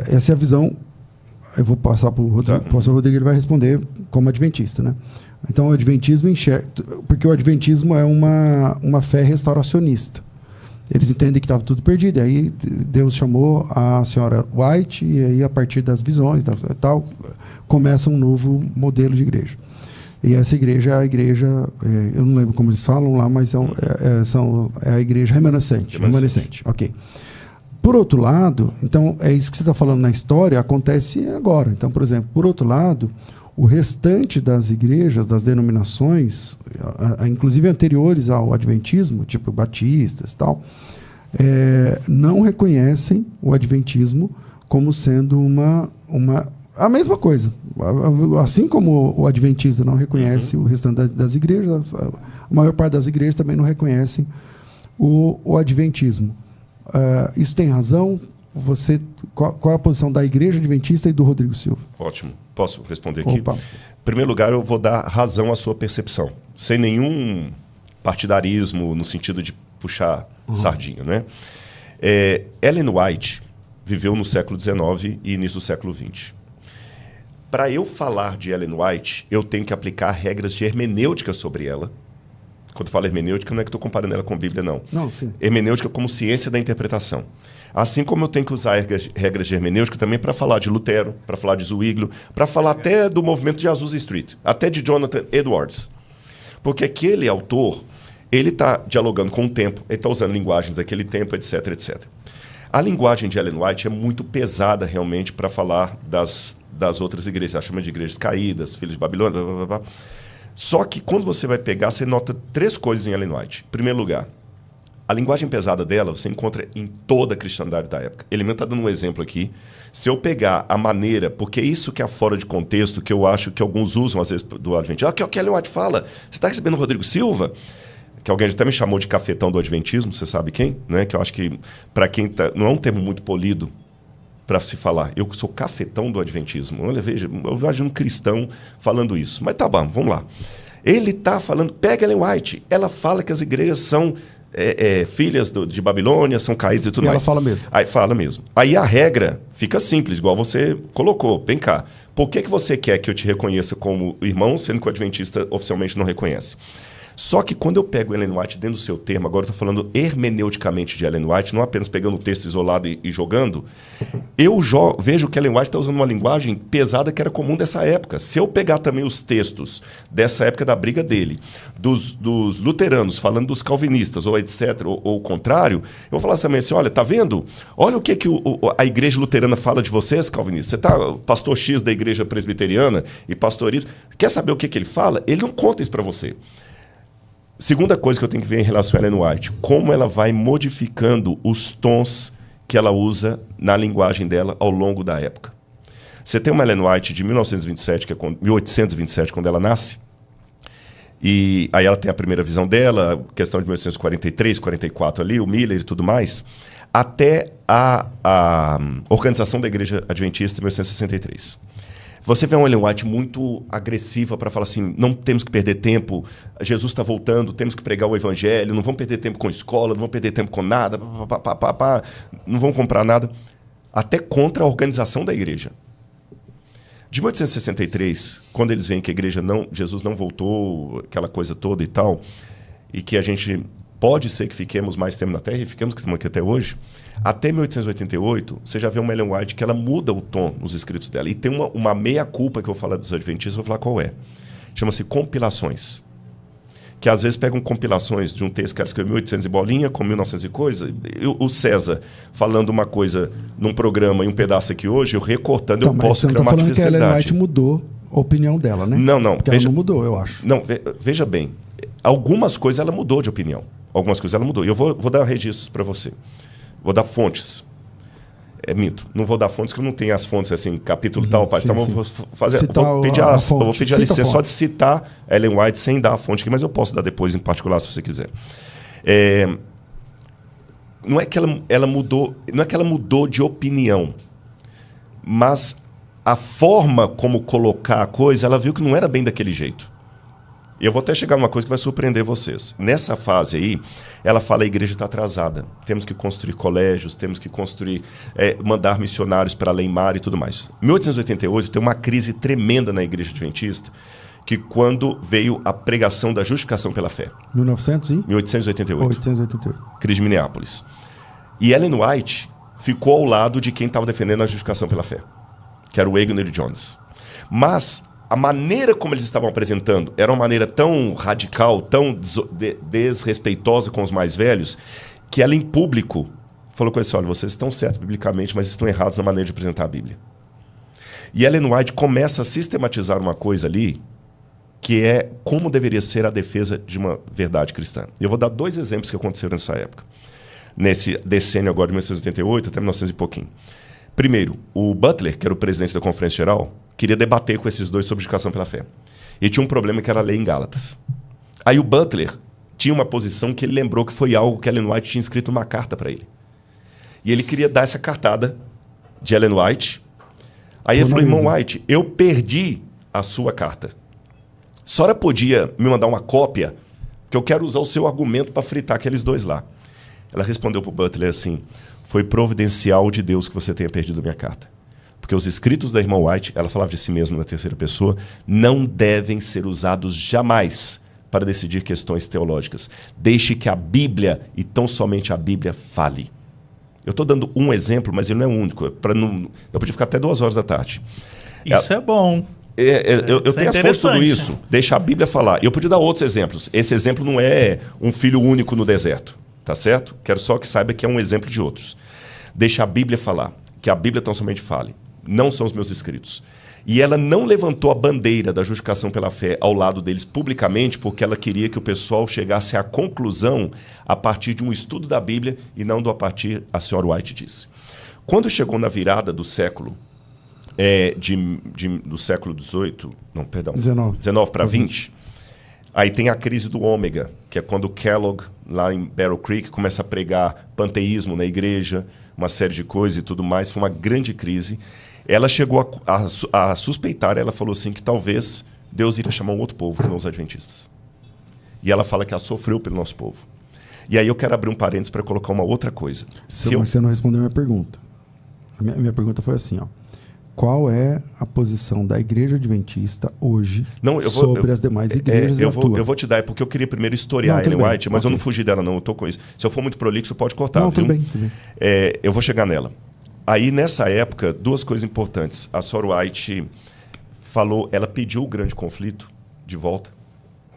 Essa é a visão. Eu vou passar para o Rodrigo. O pastor Rodrigo, ele vai responder como adventista, né? Então, o adventismo enxerga... Porque o adventismo é uma fé restauracionista. Eles entendem que estava tudo perdido. E aí Deus chamou a senhora White, e aí, a partir das visões tal, começa um novo modelo de igreja. E essa igreja é a igreja... eu não lembro como eles falam lá, mas é a igreja remanescente. Ok. Por outro lado, então, é isso que você está falando na história, acontece agora. Então, por exemplo, por outro lado, o restante das igrejas, das denominações, inclusive anteriores ao adventismo, tipo batistas e tal, não reconhecem o adventismo como sendo a mesma coisa. Assim como o adventista não reconhece o restante das igrejas, a maior parte das igrejas também não reconhecem o adventismo. Isso tem razão? Qual é a posição da Igreja Adventista e do Rodrigo Silva? Ótimo. Posso responder aqui? Opa. Em primeiro lugar, eu vou dar razão à sua percepção, sem nenhum partidarismo no sentido de puxar sardinha, né? Ellen White viveu no século XIX e início do século XX. Para eu falar de Ellen White, eu tenho que aplicar regras de hermenêutica sobre ela. Quando eu falo hermenêutica, não é que estou comparando ela com a Bíblia, não. Não, sim. Hermenêutica como ciência da interpretação. Assim como eu tenho que usar regras de hermenêutica também para falar de Lutero, para falar de Zwinglio, para falar até do movimento de Azusa Street, até de Jonathan Edwards. Porque aquele autor, ele está dialogando com o tempo, ele está usando linguagens daquele tempo, etc, etc. A linguagem de Ellen White é muito pesada, realmente, para falar das outras igrejas. Ela chama de igrejas caídas, filhos de Babilônia, blá, blá, blá, blá. Só que quando você vai pegar, você nota 3 coisas em Ellen White. Em primeiro lugar, a linguagem pesada dela você encontra em toda a cristandade da época. Ele mesmo está dando um exemplo aqui. Se eu pegar a maneira, porque isso que é fora de contexto, que eu acho que alguns usam às vezes do Adventismo. Que é o que Ellen White fala. Você está recebendo o Rodrigo Silva? Que alguém até me chamou de cafetão do Adventismo, você sabe quem? Né? Que eu acho que, para quem não é um termo muito polido para se falar. Eu sou cafetão do Adventismo. Olha, veja, eu imagino um cristão falando isso. Mas tá bom, vamos lá. Ele está falando, pega Ellen White, ela fala que as igrejas são filhas de Babilônia, são caídas e tudo mais. Ela fala mesmo. Aí fala mesmo. Aí a regra fica simples, igual você colocou. Vem cá, por que você quer que eu te reconheça como irmão, sendo que o adventista oficialmente não reconhece? Só que quando eu pego Ellen White dentro do seu termo, agora eu estou falando hermeneuticamente de Ellen White, não apenas pegando o texto isolado e jogando, eu vejo que Ellen White está usando uma linguagem pesada que era comum dessa época. Se eu pegar também os textos dessa época da briga dele, dos luteranos falando dos calvinistas, ou etc., ou o contrário, eu vou falar também assim, olha, tá vendo? Olha o que a igreja luterana fala de vocês, calvinistas. Você tá pastor X da igreja presbiteriana e pastor Y, quer saber o que ele fala? Ele não conta isso para você. Segunda coisa que eu tenho que ver em relação a Ellen White, como ela vai modificando os tons que ela usa na linguagem dela ao longo da época. Você tem uma Ellen White de 1827, quando ela nasce, e aí ela tem a primeira visão dela, questão de 1843, 44 ali, o Miller e tudo mais, até a organização da Igreja Adventista em 1863. Você vê uma Ellen White muito agressiva para falar assim, não temos que perder tempo, Jesus está voltando, temos que pregar o evangelho, não vamos perder tempo com escola, não vamos perder tempo com nada, não vamos comprar nada. Até contra a organização da igreja. De 1863, quando eles veem que a igreja Jesus não voltou, aquela coisa toda e tal, e que a gente pode ser que fiquemos mais tempo na Terra, e ficamos aqui até hoje, até 1888, você já vê uma Ellen White que ela muda o tom nos escritos dela. E tem uma meia-culpa que eu vou falar dos adventistas, vou falar qual é. Chama-se compilações. Que às vezes pegam compilações de um texto que ela escreveu em 1800 e bolinha, com 1900 e coisa. O César falando uma coisa num programa e um pedaço aqui hoje, eu recortando, eu posso criar uma artificialidade. Você não está falando que a Ellen White mudou a opinião dela, né? Não. Porque ela não mudou, eu acho. Não, veja bem. Algumas coisas ela mudou de opinião. Algumas coisas ela mudou. E eu vou dar registros para você. Vou dar fontes. Minto. Não vou dar fontes, que eu não tenho as fontes, assim, capítulo tal. Sim, então eu vou fazer. Vou pedir a licença só de citar a Ellen White sem dar a fonte aqui, mas eu posso dar depois em particular, se você quiser. Não é que ela mudou, não é que ela mudou de opinião, mas a forma como colocar a coisa, ela viu que não era bem daquele jeito. E eu vou até chegar numa coisa que vai surpreender vocês. Nessa fase aí, ela fala: a igreja está atrasada. Temos que construir colégios, temos que construir, mandar missionários para além mar e tudo mais. Em 1888, tem uma crise tremenda na igreja adventista, que quando veio a pregação da justificação pela fé. 1888. 1888. Crise de Minneapolis. E Ellen White ficou ao lado de quem estava defendendo a justificação pela fé, que era o Wagner Jones. Mas a maneira como eles estavam apresentando era uma maneira tão radical, tão desrespeitosa com os mais velhos, que ela, em público, falou com eles: olha, vocês estão certos biblicamente, mas estão errados na maneira de apresentar a Bíblia. E Ellen White começa a sistematizar uma coisa ali, que é como deveria ser a defesa de uma verdade cristã. E eu vou dar 2 exemplos que aconteceram nessa época, nesse decênio agora de 1988 até 1900 e pouquinho. Primeiro, o Butler, que era o presidente da Conferência Geral, queria debater com esses dois sobre justificação pela fé. E tinha um problema, que era a lei em Gálatas. Aí o Butler tinha uma posição que ele lembrou que foi algo que Ellen White tinha escrito uma carta para ele. E ele queria dar essa cartada de Ellen White. Aí ele falou: irmão White, eu perdi a sua carta. A senhora podia me mandar uma cópia, que eu quero usar o seu argumento para fritar aqueles dois lá. Ela respondeu para o Butler assim: foi providencial de Deus que você tenha perdido a minha carta. Porque os escritos da irmã White, ela falava de si mesma na terceira pessoa, não devem ser usados jamais para decidir questões teológicas. Deixe que a Bíblia, e tão somente a Bíblia, fale. Eu estou dando um exemplo, mas ele não é único. Eu podia ficar até 2 horas da tarde. Isso é bom. Eu tenho as fontes de tudo isso. Deixa a Bíblia falar. Eu podia dar outros exemplos. Esse exemplo não é um filho único no deserto. Tá certo? Quero só que saiba que é um exemplo de outros. Deixa a Bíblia falar. Que a Bíblia tão somente fale. Não são os meus escritos. E ela não levantou a bandeira da justificação pela fé ao lado deles publicamente, porque ela queria que o pessoal chegasse à conclusão a partir de um estudo da Bíblia e não a partir, a senhora White disse. Quando chegou na virada do século, do século XVIII, não, perdão, 19 para 20, aí tem a crise do ômega, que é quando Kellogg, lá em Battle Creek, começa a pregar panteísmo na igreja, uma série de coisas e tudo mais. Foi uma grande crise. Ela chegou a suspeitar, ela falou assim, que talvez Deus iria chamar um outro povo que não os adventistas. E ela fala que ela sofreu pelo nosso povo. E aí eu quero abrir um parênteses para colocar uma outra coisa. Mas você não respondeu a minha pergunta. A minha pergunta foi assim, ó: qual é a posição da igreja adventista hoje sobre as demais igrejas eu vou te dar, é porque eu queria primeiro historiar a Ellen White, mas eu não fugi dela não, eu tô com isso. Se eu for muito prolixo, pode cortar. Não, tudo bem. Eu vou chegar nela. Aí, nessa época, 2 coisas importantes. A Sora White falou, ela pediu o grande conflito de volta,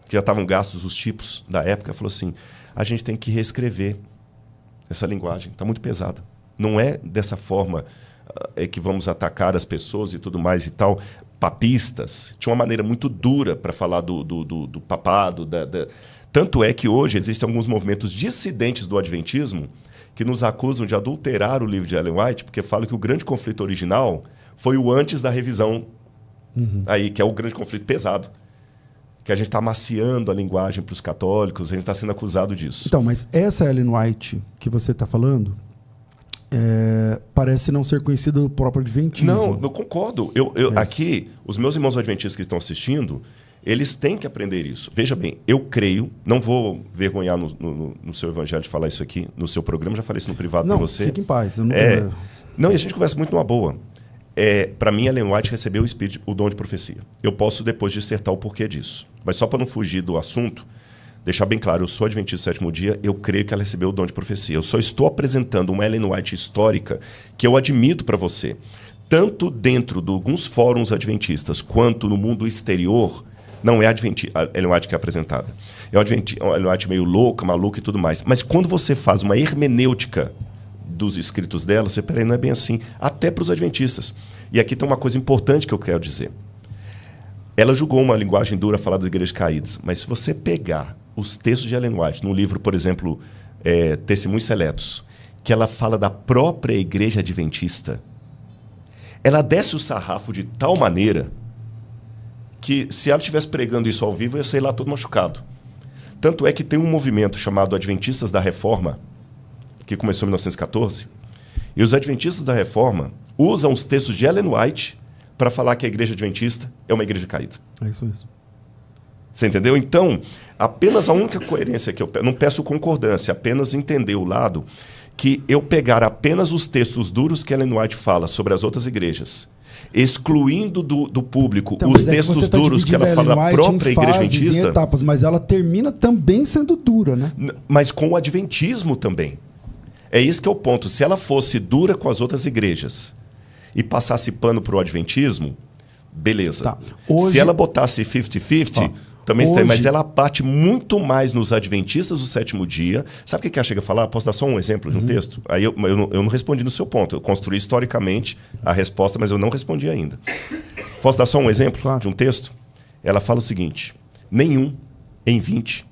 que já estavam gastos os tipos da época. Falou assim: a gente tem que reescrever essa linguagem, está muito pesada. Não é dessa forma que vamos atacar as pessoas e tudo mais e tal. Papistas tinha uma maneira muito dura para falar do papado. Tanto é que hoje existem alguns movimentos dissidentes do adventismo que nos acusam de adulterar o livro de Ellen White, porque falam que o grande conflito original foi o antes da revisão, aí, que é o grande conflito pesado. Que a gente está amaciando a linguagem para os católicos, a gente está sendo acusado disso. Então, mas essa Ellen White que você está falando parece não ser conhecida do próprio adventismo. Não, eu concordo. Aqui, os meus irmãos adventistas que estão assistindo, eles têm que aprender isso. Veja bem, eu creio, não vou vergonhar no seu evangelho de falar isso aqui, no seu programa, já falei isso no privado para você. Não, fique em paz. Eu não, e a gente conversa muito numa boa. Para mim, Ellen White recebeu o dom de profecia. Eu posso depois dissertar o porquê disso. Mas só para não fugir do assunto, deixar bem claro, eu sou adventista do 7º dia, eu creio que ela recebeu o dom de profecia. Eu só estou apresentando uma Ellen White histórica que eu admito para você. Tanto dentro de alguns fóruns adventistas, quanto no mundo exterior, não é a Ellen White que é apresentada. É uma Ellen White meio louca, maluca e tudo mais. Mas quando você faz uma hermenêutica dos escritos dela, você, peraí, não é bem assim. Até para os adventistas. E aqui tem uma coisa importante que eu quero dizer. Ela julgou uma linguagem dura falar das igrejas caídas. Mas se você pegar os textos de Ellen White, num livro, por exemplo, Testemunhos Seletos, que ela fala da própria igreja adventista, ela desce o sarrafo de tal maneira que, se ela estivesse pregando isso ao vivo, eu ia sair lá todo machucado. Tanto é que tem um movimento chamado Adventistas da Reforma, que começou em 1914, e os Adventistas da Reforma usam os textos de Ellen White para falar que a igreja adventista é uma igreja caída. É isso mesmo. Você entendeu? Então, apenas a única coerência que eu peço, não peço concordância, apenas entender o lado que eu pegar apenas os textos duros que Ellen White fala sobre as outras igrejas, excluindo do público então, os textos duros que ela fala da própria igreja adventista. Em etapas, mas ela termina também sendo dura, né? Mas com o adventismo também. É isso que é o ponto. Se ela fosse dura com as outras igrejas e passasse pano para o adventismo, beleza. Tá. Hoje... Se ela botasse 50-50, também está. Mas ela bate muito mais nos adventistas do sétimo dia. Sabe o que ela chega a falar? Posso dar só um exemplo de um texto? Aí eu não respondi no seu ponto. Eu construí historicamente a resposta, mas eu não respondi ainda. Posso dar só um exemplo de um texto? Ela fala o seguinte: nenhum em 20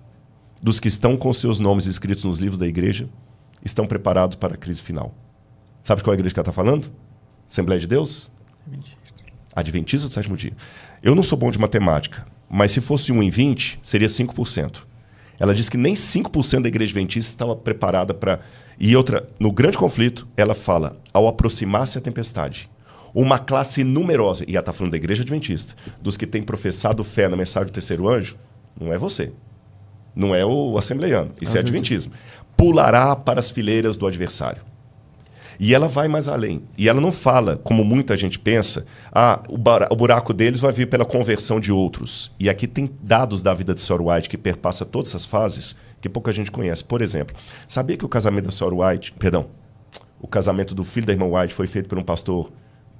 dos que estão com seus nomes escritos nos livros da igreja estão preparados para a crise final. Sabe qual é a igreja que ela está falando? Assembleia de Deus? Adventista do sétimo dia. Eu não sou bom de matemática, mas se fosse 1 em 20, seria 5%. Ela diz que nem 5% da igreja adventista estava preparada para... E outra, no grande conflito, ela fala, ao aproximar-se a tempestade, uma classe numerosa, e ela está falando da igreja adventista, dos que têm professado fé na mensagem do terceiro anjo, não é você. Não é o assembleiano. Isso é adventismo. Pulará para as fileiras do adversário. E ela vai mais além. E ela não fala, como muita gente pensa, o buraco deles vai vir pela conversão de outros. E aqui tem dados da vida de Sor White que perpassa todas essas fases que pouca gente conhece. Por exemplo, sabia que o casamento da Sor White, o casamento do filho da irmã White foi feito por um pastor,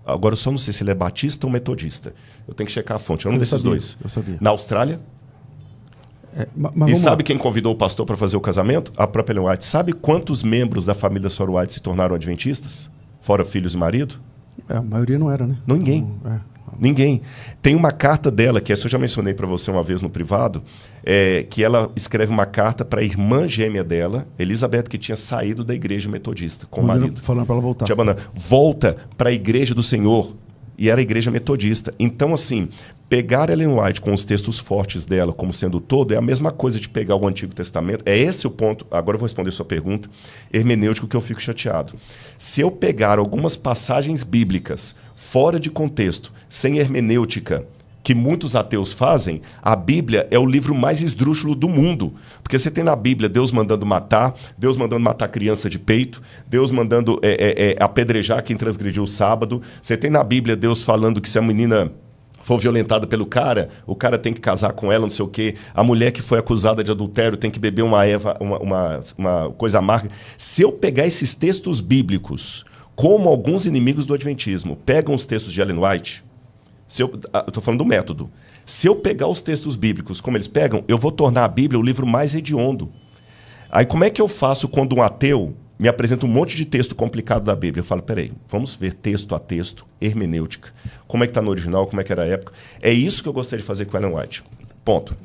agora eu só não sei se ele é batista ou metodista. Eu tenho que checar a fonte, é um desses dois. Eu sabia. Na Austrália. E sabe quem convidou o pastor para fazer o casamento? A própria Ellen White. Sabe quantos membros da família Sor White se tornaram adventistas? Fora filhos e marido? A maioria não era, né? Ninguém. Ninguém. Tem uma carta dela, que essa eu já mencionei para você uma vez no privado, que ela escreve uma carta para a irmã gêmea dela, Elizabeth, que tinha saído da igreja metodista com o marido. Falando para ela voltar. Volta para a igreja do Senhor. E era a igreja metodista. Então, assim, pegar Ellen White com os textos fortes dela como sendo todo é a mesma coisa de pegar o Antigo Testamento. É esse o ponto, agora eu vou responder a sua pergunta, hermenêutico, que eu fico chateado. Se eu pegar algumas passagens bíblicas fora de contexto, sem hermenêutica, que muitos ateus fazem, a Bíblia é o livro mais esdrúxulo do mundo. Porque você tem na Bíblia Deus mandando matar criança de peito, Deus mandando apedrejar quem transgrediu o sábado. Você tem na Bíblia Deus falando que se a menina for violentada pelo cara, o cara tem que casar com ela, não sei o quê. A mulher que foi acusada de adultério tem que beber uma coisa amarga. Se eu pegar esses textos bíblicos, como alguns inimigos do adventismo pegam os textos de Ellen White... eu estou falando do método. Se eu pegar os textos bíblicos como eles pegam, eu vou tornar a Bíblia o livro mais hediondo. Aí como é que eu faço quando um ateu me apresenta um monte de texto complicado da Bíblia? Eu falo, peraí, vamos ver texto a texto, hermenêutica. Como é que está no original, como é que era a época. É isso que eu gostaria de fazer com Ellen White. Ponto.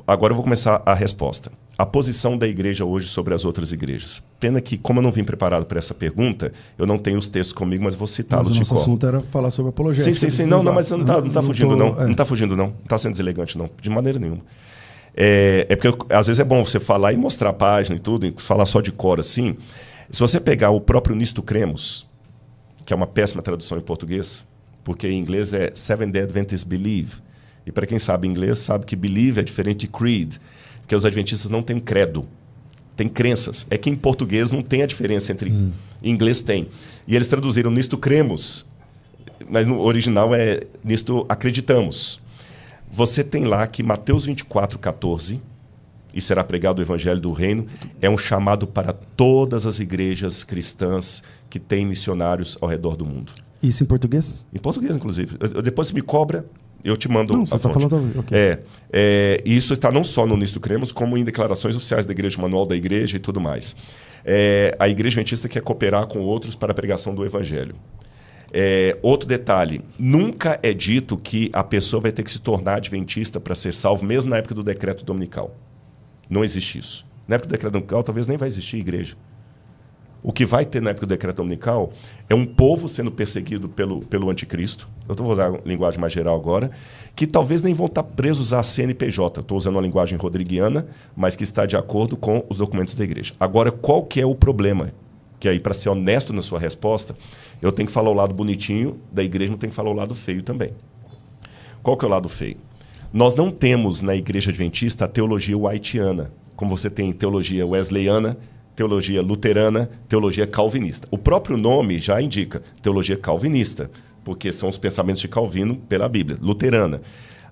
Agora eu vou começar a resposta. A posição da igreja hoje sobre as outras igrejas. Pena que, como eu não vim preparado para essa pergunta, eu não tenho os textos comigo, mas vou citá-los de cor. O nosso assunto era falar sobre apologética. Sim. Não, mas não está fugindo, não. Não está fugindo, não. Não está sendo deselegante, não. De maneira nenhuma. Porque, às vezes, é bom você falar e mostrar a página e tudo, e falar só de cor assim. Se você pegar o próprio Nisto Cremos, que é uma péssima tradução em português, porque em inglês é Seventh-day Adventists Believe. E para quem sabe inglês, sabe que believe é diferente de creed. Porque os adventistas não têm credo, têm crenças. É que em português não tem a diferença entre... Em inglês tem. E eles traduziram nisto cremos, mas no original é nisto acreditamos. Você tem lá que Mateus 24:14, e será pregado o evangelho do reino, é um chamado para todas as igrejas cristãs que têm missionários ao redor do mundo. Isso em português? Em português, inclusive. Depois você me cobra... Eu te mando você está falando... Okay. E isso está não só no Nisto Cremos, como em declarações oficiais da igreja, manual da igreja e tudo mais. A igreja adventista quer cooperar com outros para a pregação do evangelho. Outro detalhe, nunca é dito que a pessoa vai ter que se tornar adventista para ser salvo, mesmo na época do decreto dominical. Não existe isso. Na época do decreto dominical, talvez nem vai existir igreja. O que vai ter na época do decreto dominical é um povo sendo perseguido pelo anticristo. Eu vou usar a linguagem mais geral agora, que talvez nem vão estar presos à CNPJ. Estou usando uma linguagem rodriguiana, mas que está de acordo com os documentos da igreja. Agora, qual que é o problema? Que aí, para ser honesto na sua resposta, eu tenho que falar o lado bonitinho da igreja, não tenho que falar o lado feio também. Qual que é o lado feio? Nós não temos na Igreja Adventista a teologia whiteana, como você tem teologia wesleyana, teologia luterana, teologia calvinista. O próprio nome já indica teologia calvinista, porque são os pensamentos de Calvino pela Bíblia, luterana.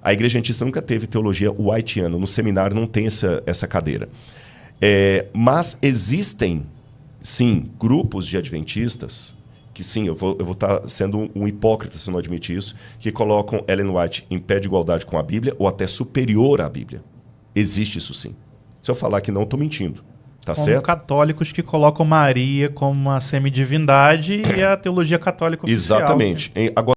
A Igreja Adventista nunca teve teologia whiteana, no seminário não tem essa cadeira. Mas existem, sim, grupos de adventistas, que sim, eu vou estar sendo um hipócrita se eu não admitir isso, que colocam Ellen White em pé de igualdade com a Bíblia ou até superior à Bíblia. Existe isso sim. Se eu falar que não, estou mentindo. Tá como certo? Católicos que colocam Maria como uma semidivindade e a teologia católica oficial. Exatamente. Agora,